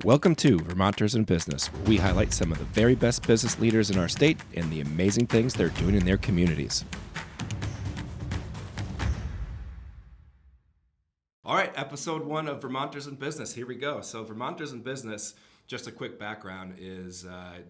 Welcome to Vermonters in Business, where we highlight some of the very best business leaders in our state and the amazing things they're doing in their communities. All right, episode 1 of Vermonters in Business. Here we go. So Vermonters in Business, just a quick background, is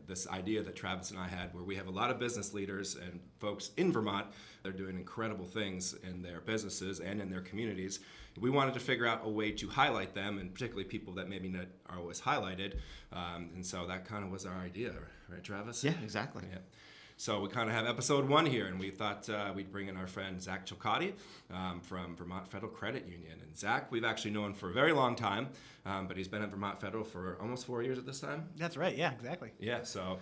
this idea that Travis and I had where we have a lot of business leaders and folks in Vermont that are doing incredible things in their businesses and in their communities. We wanted to figure out a way to highlight them, and particularly people that maybe not are always highlighted. And so that kind of was our idea, right, Travis? Yeah, exactly. Yeah. So we kind of have episode 1 here, and we thought we'd bring in our friend Zach Chilcote from Vermont Federal Credit Union. And Zach, we've actually known for a very long time, but he's been at Vermont Federal for almost 4 years at this time. That's right. Yeah, exactly. Yeah. So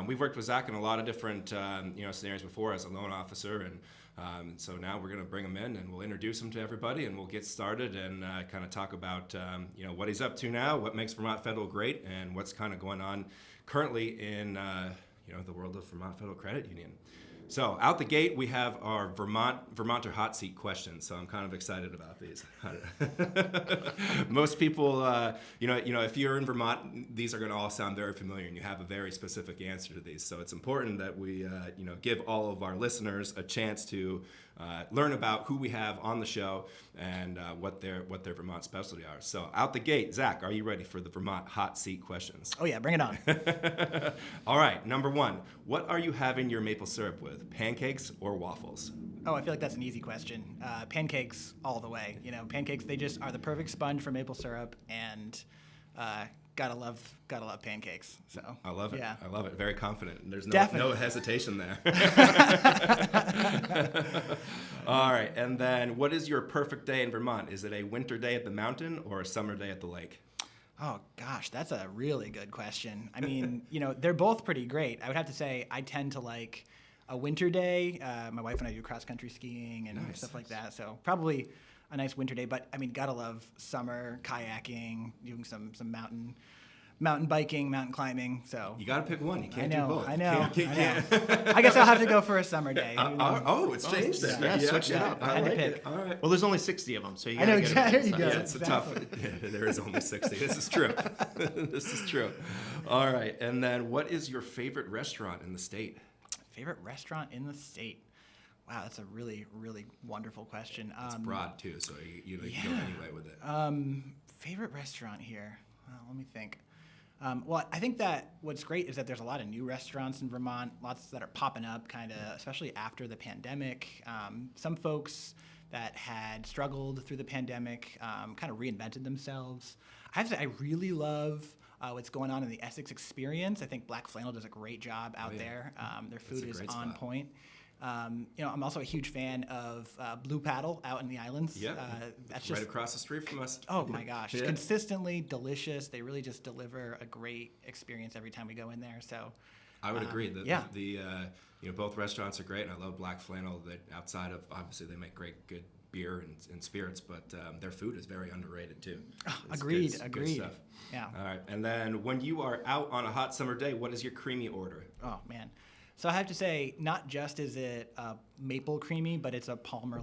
we've worked with Zach in a lot of different scenarios before as a loan officer, and so now we're going to bring him in, and we'll introduce him to everybody, and we'll get started and kind of talk about what he's up to now, what makes Vermont Federal great, and what's kind of going on currently in the world of Vermont Federal Credit Union. So out the gate, we have our Vermonter Hot Seat questions. So I'm kind of excited about these. Most people, if you're in Vermont, these are going to all sound very familiar, and you have a very specific answer to these. So it's important that we, give all of our listeners a chance to learn about who we have on the show and what their Vermont specialty are. So out the gate, Zach, are you ready for the Vermont Hot Seat questions? Oh yeah, bring it on. All right, number 1, what are you having your maple syrup with, pancakes or waffles? Oh, I feel like that's an easy question. Pancakes all the way. Pancakes, they just are the perfect sponge for maple syrup, and gotta love pancakes. So I love it. Yeah. I love it. Very confident. There's no hesitation there. All right, and then what is your perfect day in Vermont? Is it a winter day at the mountain or a summer day at the lake? Oh gosh, that's a really good question. I mean, they're both pretty great. I would have to say I tend to like a winter day. My wife and I do cross-country skiing and stuff like that, so probably a nice winter day. But I mean, gotta love summer kayaking, doing some mountain biking, mountain climbing. So you gotta pick one. You can't do both. I know. I guess I'll have to go for a summer day. It's changed it. Yeah, switched it up. I had to pick. All right. Well, there's only 60 of them, so you I know gotta get exactly. them. There you go. Yeah, it's a tough. There is only 60. This is true. This is true. All right, and then what is your favorite restaurant in the state? Favorite restaurant in the state? Wow, that's a really, really wonderful question. It's broad too, so you can go anyway with it. Favorite restaurant here? Well, let me think. Well, I think that what's great is that there's a lot of new restaurants in Vermont, lots that are popping up, kind of, especially after the pandemic. Some folks that had struggled through the pandemic kind of reinvented themselves. I have to say, I really love what's going on in the Essex experience. I think Black Flannel does a great job out there. Their food is on point. I'm also a huge fan of Blue Paddle out in the islands. Yeah, that's right across the street from us. Oh my gosh, Yeah. Consistently delicious. They really just deliver a great experience every time we go in there. So I would agree. Yeah. Both restaurants are great, and I love Black Flannel. That outside of, obviously, they make good beer and spirits, but their food is very underrated too. Agreed. Good stuff. Yeah. All right, and then when you are out on a hot summer day, what is your creamy order? Oh man. So I have to say, not just is it maple creamy, but it's a Palmer's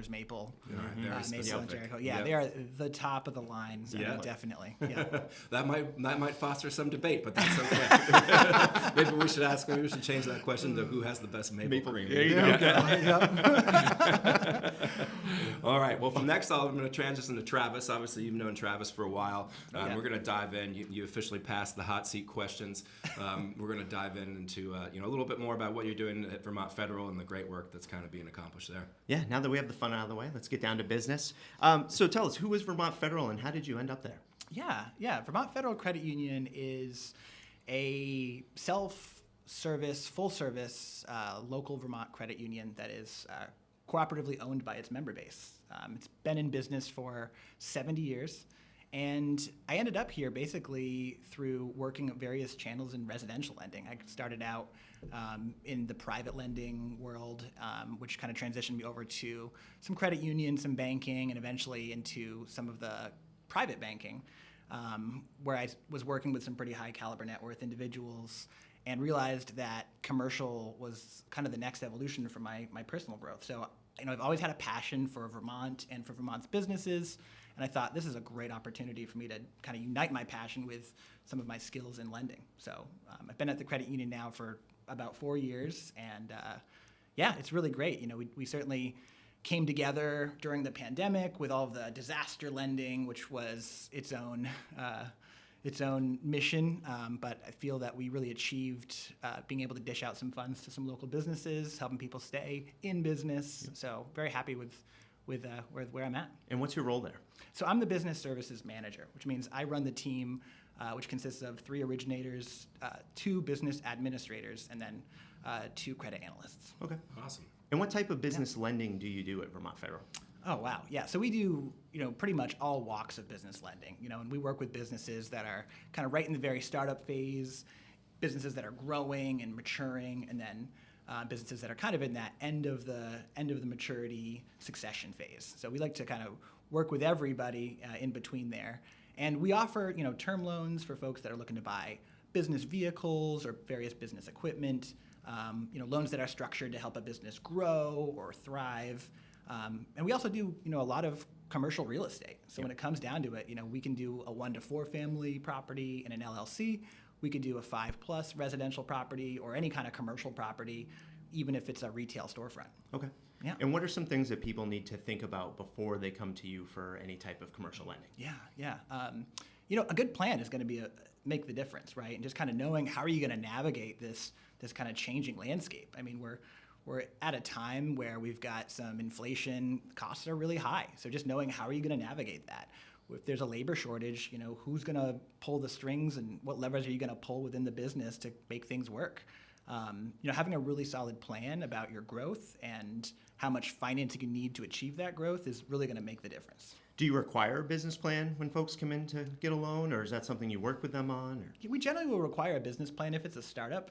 maple. Very Maple specific. and Jericho. Yeah, they are the top of the line. So Yeah. definitely. Yeah. that might foster some debate, but that's okay. Maybe we should change that question to who has the best maple cream. There you go. All right. Well, from next, I'm going to transition to Travis. Obviously, you've known Travis for a while. Yeah. We're going to dive in. You officially passed the hot seat questions. We're going to dive into a little bit more about what you're doing at Vermont Federal and the great work that's kind of being accomplished there. Yeah, now that we have the fun out of the way, let's get down to business. So tell us, who is Vermont Federal and how did you end up there? Yeah. Vermont Federal Credit Union is a self-service, full-service local Vermont credit union that is cooperatively owned by its member base. It's been in business for 70 years. And I ended up here basically through working at various channels in residential lending. I started out in the private lending world, which kind of transitioned me over to some credit unions, some banking, and eventually into some of the private banking, where I was working with some pretty high caliber net worth individuals and realized that commercial was kind of the next evolution for my personal growth. So I've always had a passion for Vermont and for Vermont's businesses. And I thought this is a great opportunity for me to kind of unite my passion with some of my skills in lending. So I've been at the credit union now for about 4 years, and yeah, it's really great. You know, we certainly came together during the pandemic with all of the disaster lending, which was its own mission. But I feel that we really achieved being able to dish out some funds to some local businesses, helping people stay in business. Yep. So very happy with where I'm at. And what's your role there? So I'm the business services manager, which means I run the team, which consists of 3 originators, 2 business administrators, and then 2 credit analysts. Okay. Awesome. And what type of business lending do you do at Vermont Federal? Oh, wow. Yeah. So we do, pretty much all walks of business lending, and we work with businesses that are kind of right in the very startup phase, businesses that are growing and maturing, and then businesses that are kind of in that end of the maturity succession phase. So we like to kind of work with everybody in between there. And we offer, term loans for folks that are looking to buy business vehicles or various business equipment, loans that are structured to help a business grow or thrive. And we also do, a lot of commercial real estate. So when it comes down to it, we can do a 1 to 4 family property in an LLC. We could do a 5+ residential property or any kind of commercial property, even if it's a retail storefront. Okay. Yeah. And what are some things that people need to think about before they come to you for any type of commercial lending? Yeah. A good plan is going to make the difference, right? And just kind of knowing how are you going to navigate this kind of changing landscape. I mean, we're at a time where we've got some inflation, costs are really high. So just knowing how are you going to navigate that. If there's a labor shortage, who's going to pull the strings and what levers are you going to pull within the business to make things work? Having a really solid plan about your growth and how much financing you need to achieve that growth is really going to make the difference. Do you require a business plan when folks come in to get a loan, or is that something you work with them on? Or? We generally will require a business plan if it's a startup.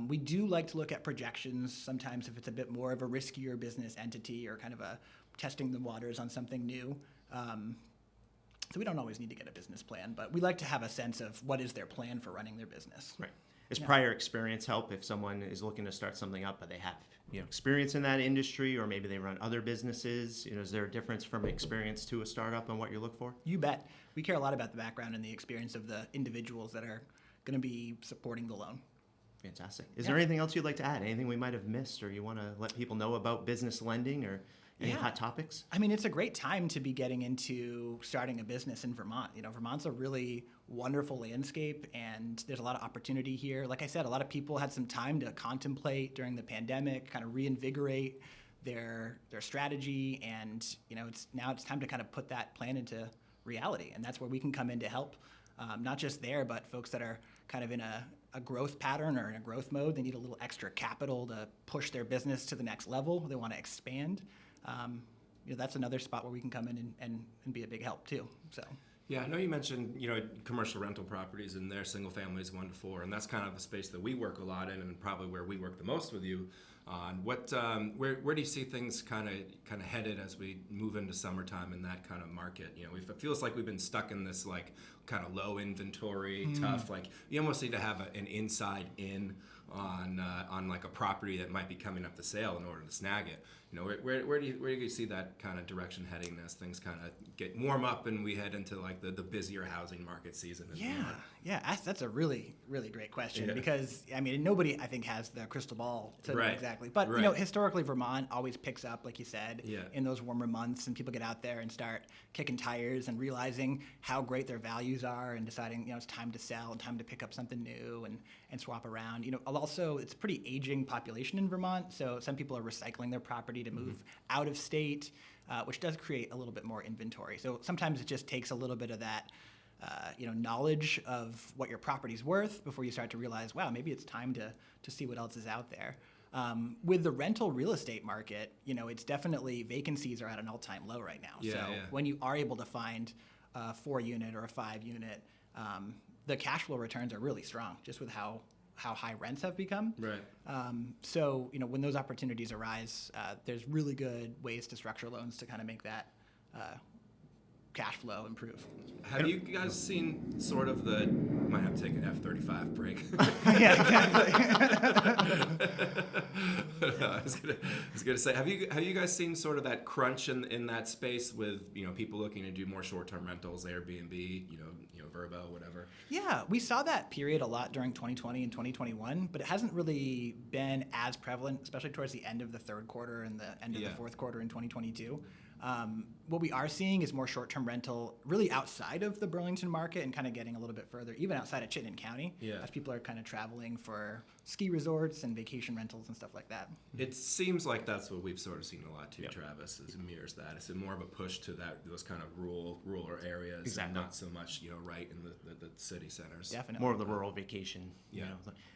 We do like to look at projections sometimes if it's a bit more of a riskier business entity or kind of a testing the waters on something new. So we don't always need to get a business plan, but we like to have a sense of what is their plan for running their business. Right. Does prior experience help if someone is looking to start something up, but they have experience in that industry, or maybe they run other businesses? Is there a difference from experience to a startup and what you look for? You bet. We care a lot about the background and the experience of the individuals that are going to be supporting the loan. Fantastic. Is there anything else you'd like to add? Anything we might have missed, or you want to let people know about business lending, or any hot topics? I mean, it's a great time to be getting into starting a business in Vermont. Vermont's a really wonderful landscape, and there's a lot of opportunity here. Like I said, a lot of people had some time to contemplate during the pandemic, kind of reinvigorate their strategy, and it's time to kind of put that plan into reality, and that's where we can come in to help. Not just there, but folks that are kind of in a growth pattern or in a growth mode. They need a little extra capital to push their business to the next level. They want to expand. That's another spot where we can come in and be a big help too. So. Yeah, I know you mentioned, commercial rental properties and their single families 1 to 4, and that's kind of the space that we work a lot in, and probably where we work the most with you on. Where do you see things kind of headed as we move into summertime in that kind of market? It feels like we've been stuck in this like kind of low inventory, tough. Like you almost need to have an inside in on like a property that might be coming up for sale in order to snag it. Where do you see that kind of direction heading as things kind of get warm up and we head into like the busier housing market season? That's a really, really great question because I mean nobody I think has the crystal ball to know exactly. But historically Vermont always picks up, like you said, in those warmer months, and people get out there and start kicking tires and realizing how great their values are and deciding it's time to sell and time to pick up something new and swap around. Also it's a pretty aging population in Vermont, so some people are recycling their property to move out of state, which does create a little bit more inventory. So sometimes it just takes a little bit of that, knowledge of what your property's worth before you start to realize, wow, maybe it's time to see what else is out there. With the rental real estate market, it's definitely vacancies are at an all-time low right now. When you are able to find a 4-unit or a 5-unit, the cash flow returns are really strong just with how high rents have become. Right. So, when those opportunities arise, there's really good ways to structure loans to kind of make that cash flow improve. Have you guys seen sort of might have to take an F-35 break. Yeah, exactly. I was gonna say, have you guys seen sort of that crunch in that space with people looking to do more short-term rentals, Airbnb, Vrbo, whatever? Yeah, we saw that period a lot during 2020 and 2021, but it hasn't really been as prevalent, especially towards the end of the third quarter and the end of the fourth quarter in 2022. What we are seeing is more short-term rental really outside of the Burlington market and kind of getting a little bit further, even outside of Chittenden County, as people are kind of traveling for ski resorts and vacation rentals and stuff like that. It seems like that's what we've sort of seen a lot too, Travis, is mirrors that. It's more of a push to those kind of rural areas, exactly. And not so much, right in the city centers. Definitely. More of the rural vacation.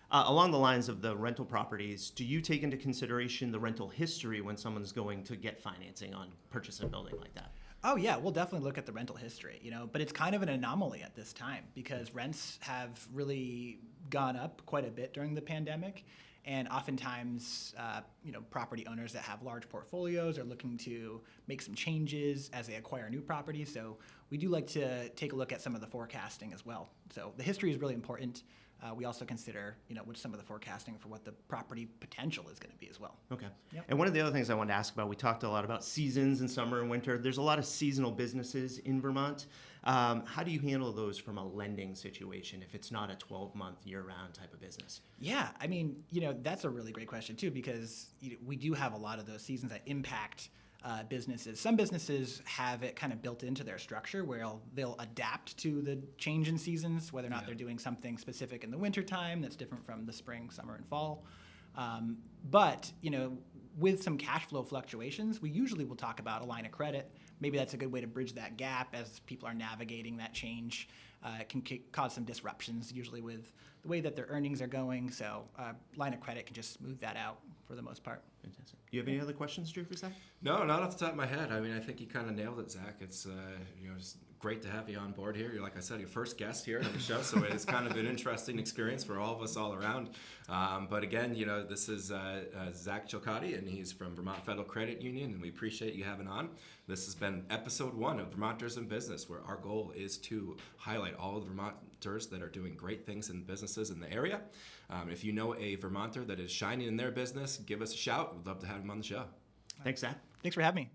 Along the lines of the rental properties, do you take into consideration the rental history when someone's going to get financing on purchase a building like that? Oh yeah, we'll definitely look at the rental history, but it's kind of an anomaly at this time because rents have really gone up quite a bit during the pandemic. And oftentimes, property owners that have large portfolios are looking to make some changes as they acquire new properties. So we do like to take a look at some of the forecasting as well. So the history is really important. We also consider, what's some of the forecasting for what the property potential is going to be as well. Okay. Yep. And one of the other things I wanted to ask about, we talked a lot about seasons in summer and winter. There's a lot of seasonal businesses in Vermont. How do you handle those from a lending situation if it's not a 12-month year-round type of business? Yeah, I mean, that's a really great question too because we do have a lot of those seasons that impact businesses. Some businesses have it kind of built into their structure where they'll adapt to the change in seasons, whether or not they're doing something specific in the wintertime that's different from the spring, summer, and fall. But with some cash flow fluctuations, we usually will talk about a line of credit. Maybe that's a good way to bridge that gap as people are navigating that change. It can cause some disruptions, usually with the way that their earnings are going. So line of credit can just smooth that out for the most part. Fantastic. Do you have any other questions, Drew, for Zach? No, not off the top of my head. I mean, I think you kind of nailed it, Zach. It's it's great to have you on board here. You're, like I said, your first guest here on the show, so it's kind of an interesting experience for all of us all around. But again, this is Zach Chilcote, and he's from Vermont Federal Credit Union, and we appreciate you having on. This has been episode 1 of Vermonters in Business, where our goal is to highlight all of the Vermonters that are doing great things in businesses in the area. If you know a Vermonter that is shining in their business, give us a shout. We'd love to have him on the show. Thanks, Zach. Thanks for having me.